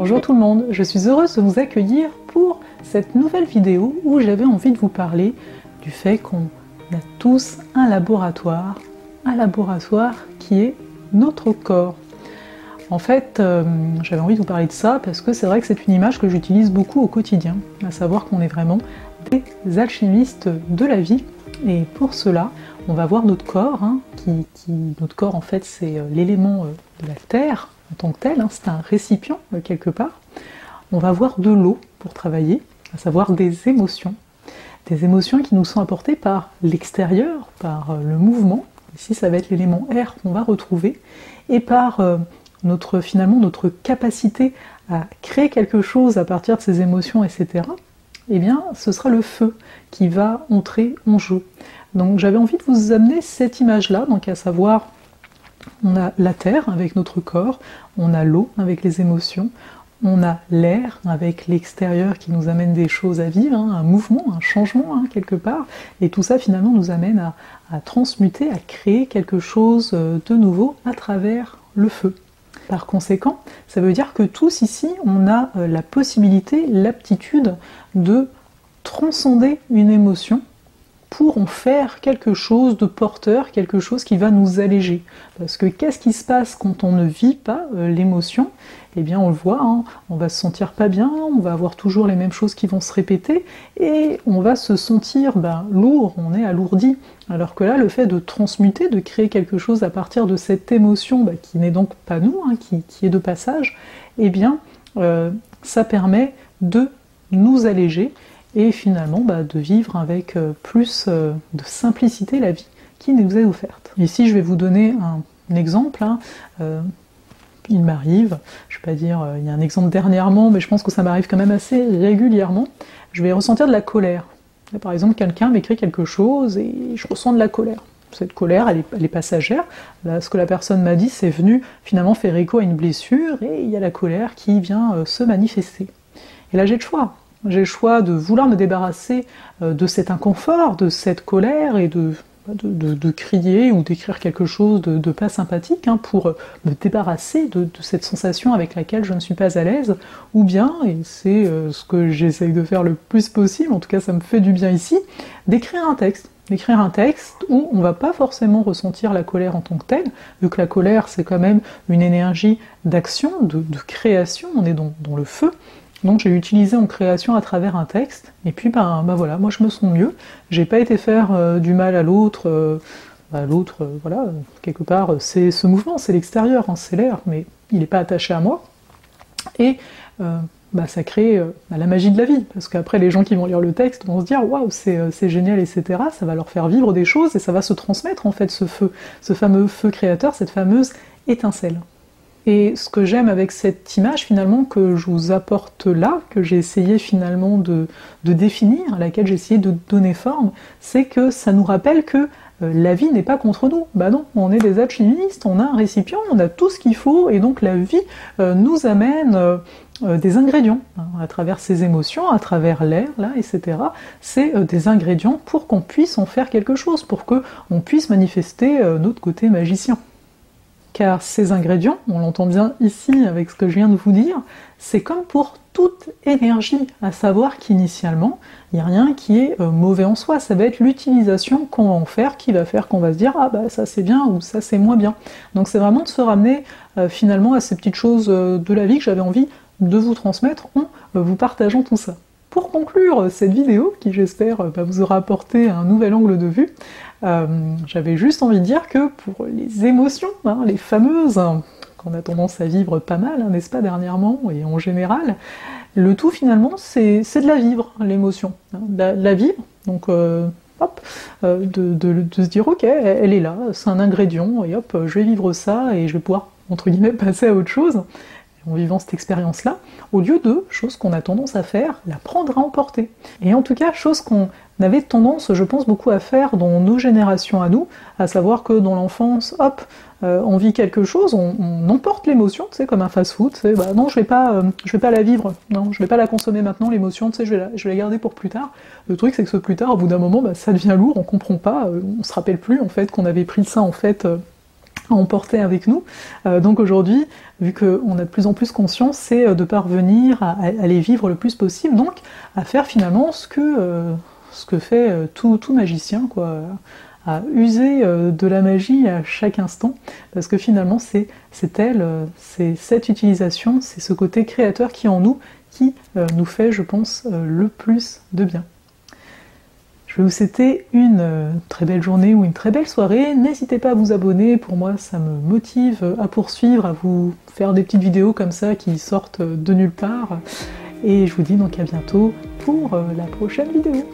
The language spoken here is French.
Bonjour tout le monde, je suis heureuse de vous accueillir pour cette nouvelle vidéo où j'avais envie de vous parler du fait qu'on a tous un laboratoire qui est notre corps. En fait, j'avais envie de vous parler de ça parce que c'est vrai que c'est une image que j'utilise beaucoup au quotidien, à savoir qu'on est vraiment des alchimistes de la vie. Et pour cela, on va voir notre corps, notre corps en fait c'est l'élément de la terre en tant que tel, c'est un récipient quelque part. On va voir de l'eau pour travailler, à savoir des émotions qui nous sont apportées par l'extérieur, par le mouvement. Ici ça va être l'élément air qu'on va retrouver, et par finalement notre capacité à créer quelque chose à partir de ces émotions, etc. Eh bien, ce sera le feu qui va entrer en jeu. Donc j'avais envie de vous amener cette image-là, donc à savoir, on a la terre avec notre corps, on a l'eau avec les émotions, on a l'air avec l'extérieur qui nous amène des choses à vivre, un mouvement, un changement quelque part, et tout ça finalement nous amène à transmuter, à créer quelque chose de nouveau à travers le feu. Par conséquent, ça veut dire que tous ici, on a la possibilité, l'aptitude de transcender une émotion pour en faire quelque chose de porteur, quelque chose qui va nous alléger. Parce que qu'est-ce qui se passe quand on ne vit pas l'émotion? Eh bien on le voit, on va se sentir pas bien, on va avoir toujours les mêmes choses qui vont se répéter, et on va se sentir lourd, on est alourdi. Alors que là, le fait de transmuter, de créer quelque chose à partir de cette émotion qui n'est donc pas nous, qui est de passage, eh bien ça permet de nous alléger, et finalement de vivre avec plus de simplicité la vie qui nous est offerte. Ici je vais vous donner un exemple, il m'arrive, je ne vais pas dire il y a un exemple dernièrement, mais je pense que ça m'arrive quand même assez régulièrement, je vais ressentir de la colère. Là, par exemple, quelqu'un m'écrit quelque chose et je ressens de la colère. Cette colère, elle est passagère. Là, ce que la personne m'a dit, c'est venu finalement faire écho à une blessure, et il y a la colère qui vient se manifester. Et là j'ai le choix. J'ai le choix de vouloir me débarrasser de cet inconfort, de cette colère, et de crier ou d'écrire quelque chose de pas sympathique pour me débarrasser de cette sensation avec laquelle je ne suis pas à l'aise, ou bien, et c'est ce que j'essaye de faire le plus possible, en tout cas ça me fait du bien ici, d'écrire un texte. D'écrire un texte où on va pas forcément ressentir la colère en tant que telle, vu que la colère c'est quand même une énergie d'action, de création, on est dans le feu. Donc j'ai utilisé en création à travers un texte, et puis voilà, moi je me sens mieux, j'ai pas été faire du mal à l'autre, voilà, quelque part c'est ce mouvement, c'est l'extérieur, c'est l'air, mais il n'est pas attaché à moi, et ça crée la magie de la vie, parce qu'après les gens qui vont lire le texte vont se dire waouh c'est génial, etc. Ça va leur faire vivre des choses, et ça va se transmettre en fait ce feu, ce fameux feu créateur, cette fameuse étincelle. Et ce que j'aime avec cette image finalement que je vous apporte là, que j'ai essayé finalement de définir, à laquelle j'ai essayé de donner forme, c'est que ça nous rappelle que la vie n'est pas contre nous. Bah non, on est des alchimistes, on a un récipient, on a tout ce qu'il faut, et donc la vie nous amène des ingrédients, à travers ces émotions, à travers l'air, là, etc. C'est des ingrédients pour qu'on puisse en faire quelque chose, pour qu'on puisse manifester notre côté magicien. Car ces ingrédients, on l'entend bien ici avec ce que je viens de vous dire, c'est comme pour toute énergie, à savoir qu'initialement, il n'y a rien qui est mauvais en soi, ça va être l'utilisation qu'on va en faire qui va faire qu'on va se dire « Ah ça c'est bien » ou « ça c'est moins bien ». Donc c'est vraiment de se ramener finalement à ces petites choses de la vie que j'avais envie de vous transmettre en vous partageant tout ça. Pour conclure cette vidéo, qui j'espère vous aura apporté un nouvel angle de vue, j'avais juste envie de dire que pour les émotions, les fameuses, qu'on a tendance à vivre pas mal, n'est-ce pas, dernièrement, et en général, le tout finalement c'est de la vivre, l'émotion, de la vivre, donc de se dire ok, elle est là, c'est un ingrédient, et hop, je vais vivre ça, et je vais pouvoir, entre guillemets, passer à autre chose, en vivant cette expérience-là, au lieu de choses qu'on a tendance à faire, la prendre à emporter. Et en tout cas, chose qu'on avait tendance, je pense, beaucoup à faire dans nos générations à nous, à savoir que dans l'enfance, hop, on vit quelque chose, on emporte l'émotion, tu sais, comme un fast-food, tu sais, non, je vais pas la vivre, non, je vais pas la consommer maintenant, l'émotion, tu sais, je vais la garder pour plus tard. Le truc, c'est que ce plus tard, au bout d'un moment, ça devient lourd, on comprend pas, on se rappelle plus, en fait, qu'on avait pris ça, en fait, à emporter avec nous. Donc aujourd'hui, vu qu'on a de plus en plus conscience, c'est de parvenir à les vivre le plus possible, donc à faire finalement ce que fait tout magicien, quoi, à user de la magie à chaque instant, parce que finalement c'est cette utilisation, c'est ce côté créateur qui est en nous, qui nous fait, je pense, le plus de bien. Je vais vous souhaiter une très belle journée ou une très belle soirée. N'hésitez pas à vous abonner, pour moi ça me motive à poursuivre, à vous faire des petites vidéos comme ça qui sortent de nulle part. Et je vous dis donc à bientôt pour la prochaine vidéo.